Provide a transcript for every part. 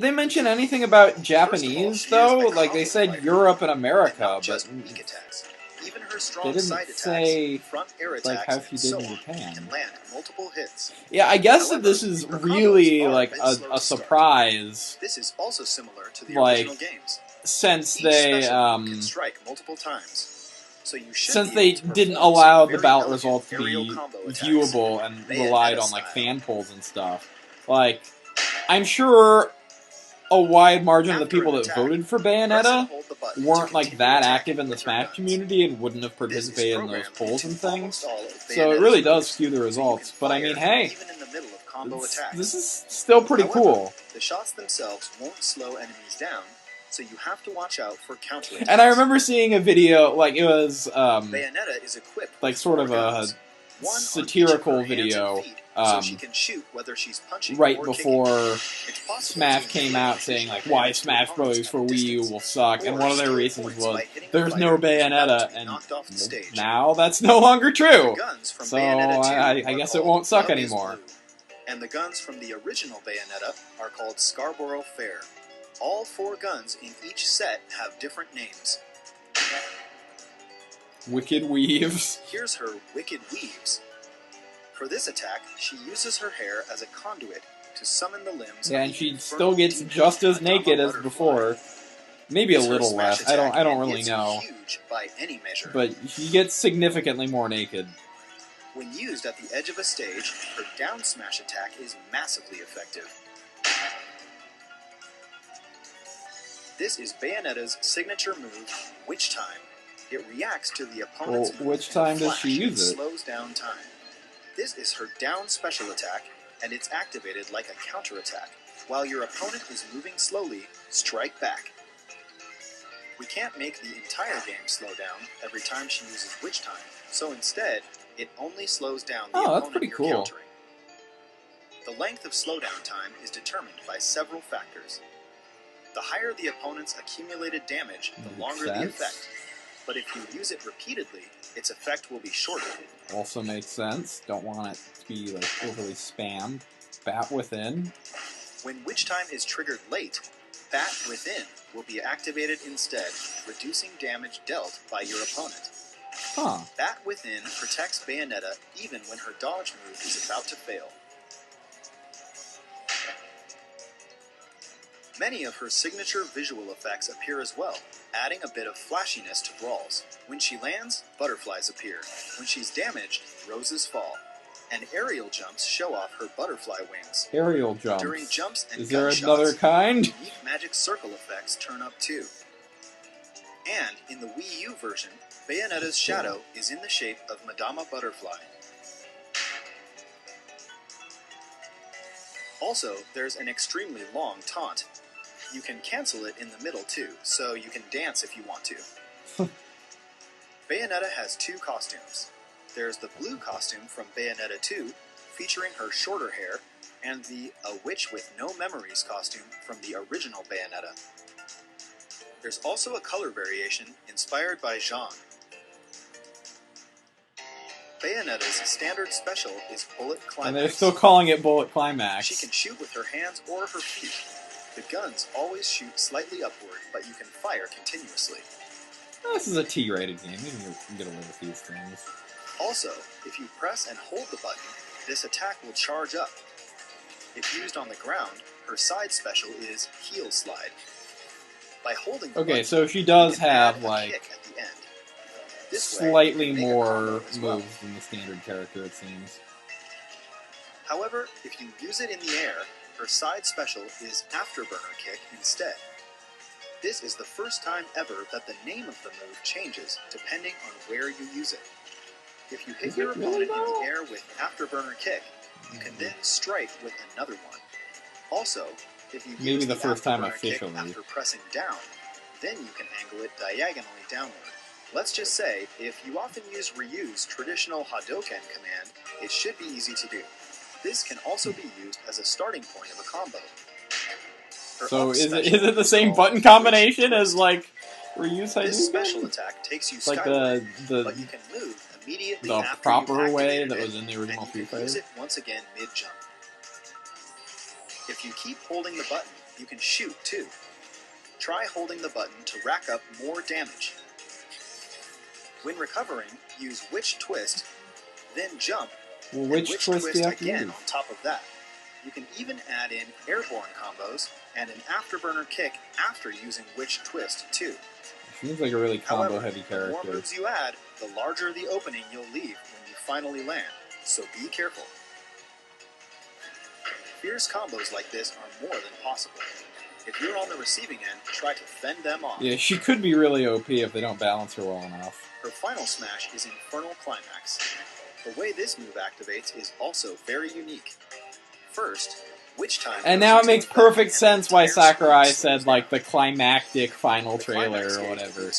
Did they mention anything about Japanese, though? Like, they said Europe and America, but Even her strong they didn't side say, attacks, front air attacks, like, how she did in can Japan. land multiple hits. Yeah, I guess However, that this is her really, combos are like, a bit slow a to start. surprise. This is also similar to the Like, original games. Since Each they, special can strike multiple times. So you should since be they able to didn't perform allow some the very ballot elegant results to aerial be combo attacks. viewable and relied on, like, Bayonetta fan polls and stuff. Like, I'm sure a wide margin of the After people an that attack, voted for press and Bayonetta hold the button weren't, to like, continue that attacking active in the with your Smash guns. community and wouldn't have This is participated in those programmed polls and into things. almost all of So it Bayonetta's really does moves, skew the so you results. can But I fire mean, hey, even in the middle of combo attacks. this is still pretty However, cool. the shots themselves won't slow enemies down, so you have to watch out for counterattacks. And I remember seeing a video, like, it was, Bayonetta is equipped like, with sort of 4 a guns, one on satirical each of her hands video, and feet, so she can shoot whether she's punching right or before kicking. It's possible Smash to came inflict out saying, like, additional why damage to Smash opponents Bros. at for a Wii U distance, will suck, and or one of their steal reasons points was, by hitting a there's fighter no who's about Bayonetta, to be and knocked off the stage. now that's no longer true. The guns from So Bayonetta 2 I are guess it called won't suck Love is anymore. Blue, and the guns from the original Bayonetta are called Scarborough Fair. All 4 guns in each set have different names. Wicked Weaves. Here's her Wicked Weaves. For this attack, she uses her hair as a conduit to summon the limbs. Yeah, of and the she infernal still gets demon just as Madama naked as Butterfly. before. Maybe a It's her little smash less. I attack, don't and really it's know. huge by any measure. But she gets significantly more naked. When used at the edge of a stage, her down smash attack is massively effective. This is Bayonetta's signature move, Witch Time. It reacts to the opponent's move which in a time does flash she use and it? slows down time. This is her down special attack, and it's activated like a counterattack. While your opponent is moving slowly, strike back. We can't make the entire game slow down every time she uses Witch Time, so instead, it only slows down the Oh, that's opponent pretty you're cool. countering. The length of slowdown time is determined by several factors. The higher the opponent's accumulated damage, the longer the effect. But if you use it repeatedly, its effect will be shorter. Also makes sense. Don't want it to be, like, overly spammed. Bat Within. When Witch Time is triggered late, Bat Within will be activated instead, reducing damage dealt by your opponent. Huh. Bat Within protects Bayonetta even when her dodge move is about to fail. Many of her signature visual effects appear as well, adding a bit of flashiness to brawls. When she lands, butterflies appear. When she's damaged, roses fall. And aerial jumps show off her butterfly wings. Aerial jumps. During jumps and Is there gunshots, another kind? unique magic circle effects turn up too. And in the Wii U version, Bayonetta's shadow is in the shape of Madama Butterfly. Also, there's an extremely long taunt. You can cancel it in the middle too, so you can dance if you want to. Bayonetta has 2 costumes. There's the blue costume from Bayonetta 2, featuring her shorter hair, and the A Witch with No Memories costume from the original Bayonetta. There's also a color variation inspired by Jean. Bayonetta's standard special is Bullet Climax. And they're still calling it Bullet Climax. She can shoot with her hands or her feet. The guns always shoot slightly upward, but you can fire continuously. This is a T-rated game. You can get away with these things. Also, if you press and hold the button, this attack will charge up. If used on the ground, her side special is Heel Slide. By holding the button, So she does you can have, add a like, kick at the end. This way, slightly you can make a more combo as well. moves than the standard character, it seems. However, if you use it in the air, her side special is AfterBurner Kick instead. This is the first time ever that the name of the move changes depending on where you use it. If you hit your opponent in the air with AfterBurner Kick, you can then strike with another one. Also, if you use the first time AfterBurner Kick officially. after pressing down, then you can angle it diagonally downward. Let's just say, if you often use Ryu's traditional Hadouken command, it should be easy to do. This can also be used as a starting point of a combo. Her So up is special it the same called button combination as, like, Ryu's Hadouken? This special attack takes you Like skyward, the but you can move immediately the after proper you've way activated that it, was in the original and you Street can use Fighter? it once again mid-jump. If you keep holding the button, You can shoot, too. Try holding the button to rack up more damage. When recovering, use Witch Twist, then jump, Well, and which twist do you have to again use? on top of that. You can even add in airborne combos and an Afterburner Kick after using Witch Twist, too. Seems like a really combo-heavy The more character. moves you add, the larger the opening you'll leave when you finally land, so be careful. Fierce combos like this are more than possible. If you're on the receiving end, try to fend them off. Yeah, she could be really OP if they don't balance her well enough. Her final smash is Infernal Climax. The way this move activates is also very unique. First, Witch Time. And now it makes perfect sense why Sakurai said, like, the climactic final trailer or whatever.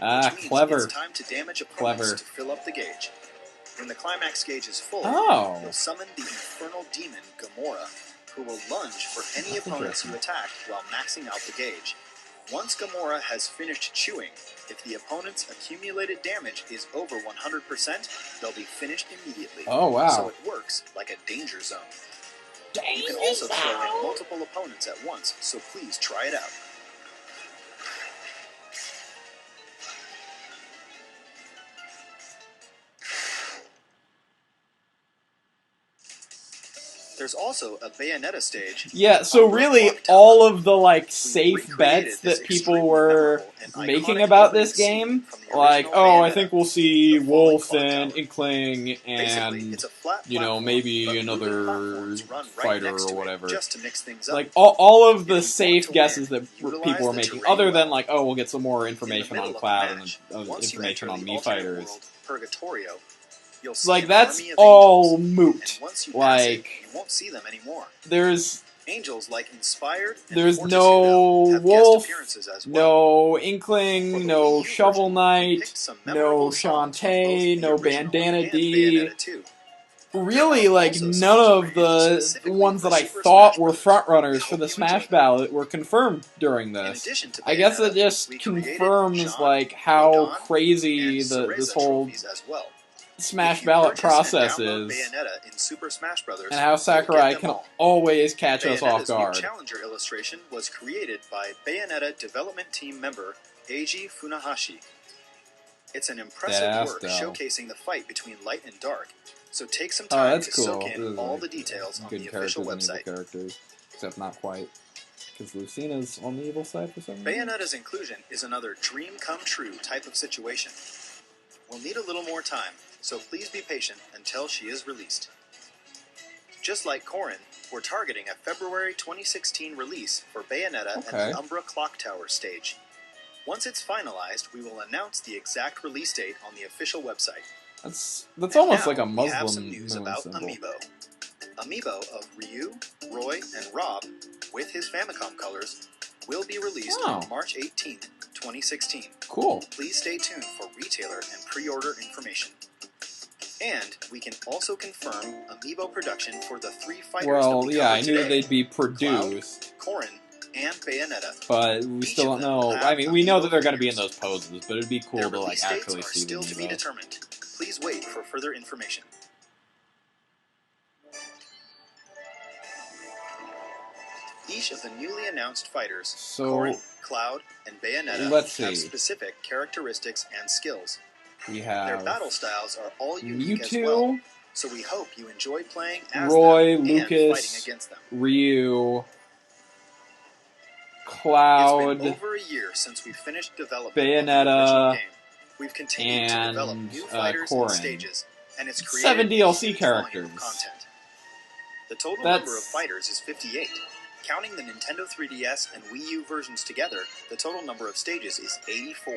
Ah, clever. It's time to damage opponents Clever. to fill up the gauge. When the climax gauge is full, Oh. you'll summon the infernal demon Gamora, who will lunge for any opponents you attack while maxing out the gauge. Once Gamora has finished chewing, if the opponent's accumulated damage is over 100%, they'll be finished immediately. Oh, wow. So it works like a danger zone. You can also throw in multiple opponents at once, so please try it out. There's also a Bayonetta stage. Yeah, so really, all of the, like, safe bets that this people extremely were memorable and making iconic about opening this scene game, from the like, original oh, I Bayonetta, think we'll see the falling Wolf clock and tower. Inkling Basically, and, it's a flat you know, platform, maybe but moving another platforms run right fighter next or to it whatever. just to mix things up. Like, all of If the you safe want to guesses win, that utilize people were the making, terrain other than, well. like, oh, we'll get some more In the information middle on of Cloud the and match, information once you on enter the Mii alternate fighters. world, Purgatorio, you'll see Like, an that's army of all angels, moot. and once you pass it, Like, you won't see them anymore. there's Angels like Inspired and There's Fortitudo no have Wolf, guest appearances as well. no For Inkling, the no Wii U Shovel version, we Knight, picked some no memorable songs from both Shantae, the no original Bandana and D. Bayonetta 2. Really, There are like, also none songs of created the specifically ones for that I Super thought Smash were Bros. frontrunners We for hope the you Smash enjoy them. ballot were confirmed during In this. addition to I guess it Bayonetta, just we created confirms, Jean, like, how Rodon, crazy and this Cereza whole trophies as well. Smash If you ballot purchase and process download is, Bayonetta in Super Smash Bros., and how you'll Sakurai get them can all. always catch us off Bayonetta's new guard. challenger illustration was created by Bayonetta development team member Eiji Funahashi. It's an impressive work showcasing the fight between light and dark, so take some time to soak in all the details on the official website. Characters, except not quite, because Lucina's on the evil side for some reason. Bayonetta's inclusion is another dream come true type of situation. We'll need a little more time, so please be patient until she is released. Just like Corrin, we're targeting a February 2016 release for Bayonetta and the Umbra Clock Tower stage. Once it's finalized, we will announce the exact release date on the official website. That's almost like a Muslim we have some news moon about symbol. Amiibo. Amiibo of Ryu, Roy, and Rob, with his Famicom colors, will be released on March 18th, 2016. Cool. Please stay tuned for retailer and pre-order information. And we can also confirm Amiibo production for the three fighters that we I covered knew today, they'd be produced. Cloud, Corrin, and Bayonetta. But we still don't know. I mean, we know that they're going to be in those poses, but it'd be cool to like actually see them. Still to be determined. Please wait for further information. Each of the newly announced fighters, Corrin, Cloud, and Bayonetta, have specific characteristics and skills. We have their battle styles are all unique Mewtwo, as well, so we hope you enjoy playing as Roy, them Lucas, and fighting against them. Ryu, Cloud, it's been over a year since we finished development Bayonetta, of the original game. We've continued to develop new fighters Corrin. and stages, and it's created 7 DLC a huge characters. volume of content. The total number of fighters is 58. Counting the Nintendo 3DS and Wii U versions together, the total number of stages is 84.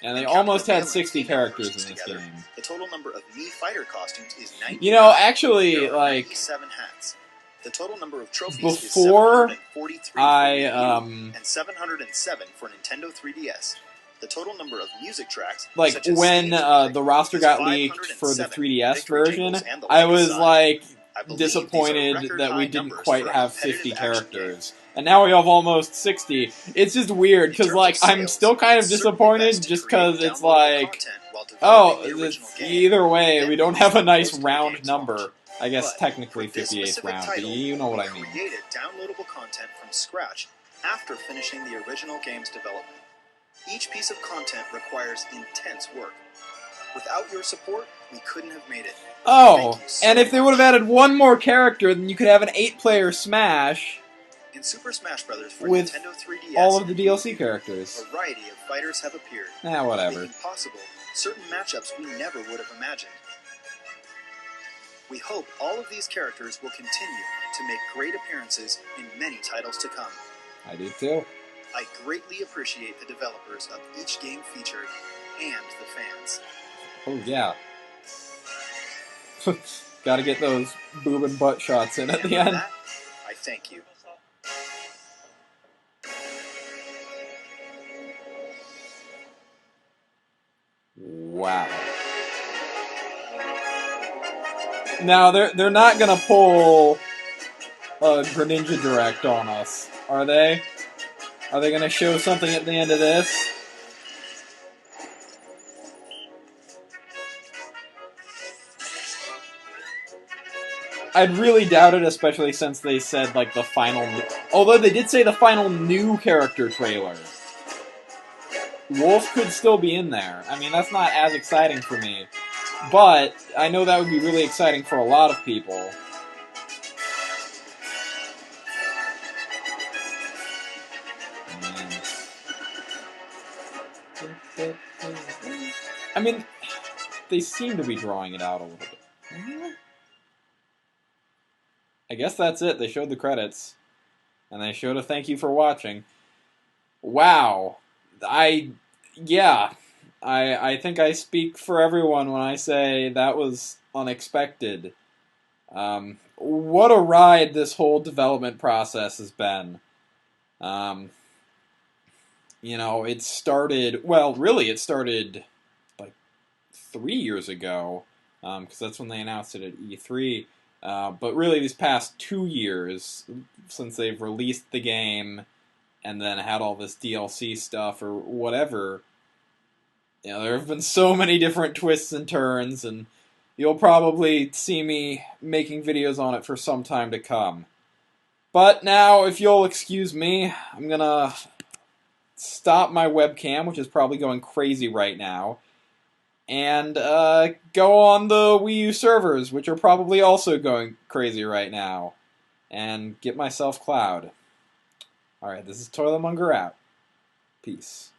And they almost had 60 characters in this game. The total number of Mii fighter costumes is 90. You know, actually, like 97 hats. The total number of trophies before is 743 for Wii U and 707 for Nintendo 3DS. The total number of music tracks, like such as when the roster got leaked for the 3DS version, I was like disappointed that we didn't quite have 50 characters. And now we have almost 60. It's just weird, because, like, I'm still kind of disappointed just because it's like, oh, either way, we don't have a nice round number. I guess technically 58th round, but you know what I mean. Created downloadable content from scratch after finishing the original game's development. Each piece of content requires intense work. Without your support, we couldn't have made it. Oh, So and if they would have added one more character, then you could have an 8-player Smash in Super Smash Bros. For with Nintendo 3DS, all of the DLC characters. A variety of fighters have appeared, Whatever. making possible certain matchups we never would have imagined. We hope all of these characters will continue to make great appearances in many titles to come. I do too. I greatly appreciate the developers of each game featured and the fans. Oh, yeah. Gotta get those boob and butt shots in at the end. That, I thank you. Wow. Now, they're not gonna pull a Greninja Direct on us, are they? Are they gonna show something at the end of this? I'd really doubt it, especially since they said, like, the final... Although they did say the final new character trailer. Wolf could still be in there. I mean, that's not as exciting for me. But I know that would be really exciting for a lot of people. I mean, they seem to be drawing it out a little bit. I guess that's it. They showed the credits. And they showed a thank you for watching. Wow. I think I speak for everyone when I say that was unexpected. What a ride this whole development process has been. You know, it started... Well, really, it started like 3 years ago. Because that's when they announced it at E3. But really, these past 2 years, since they've released the game and then had all this DLC stuff or whatever, you know, there have been so many different twists and turns, and you'll probably see me making videos on it for some time to come. But now, if you'll excuse me, I'm gonna stop my webcam, which is probably going crazy right now, and go on the Wii U servers, which are probably also going crazy right now, and get myself Cloud. Alright, this is Toilet Monger out. Peace.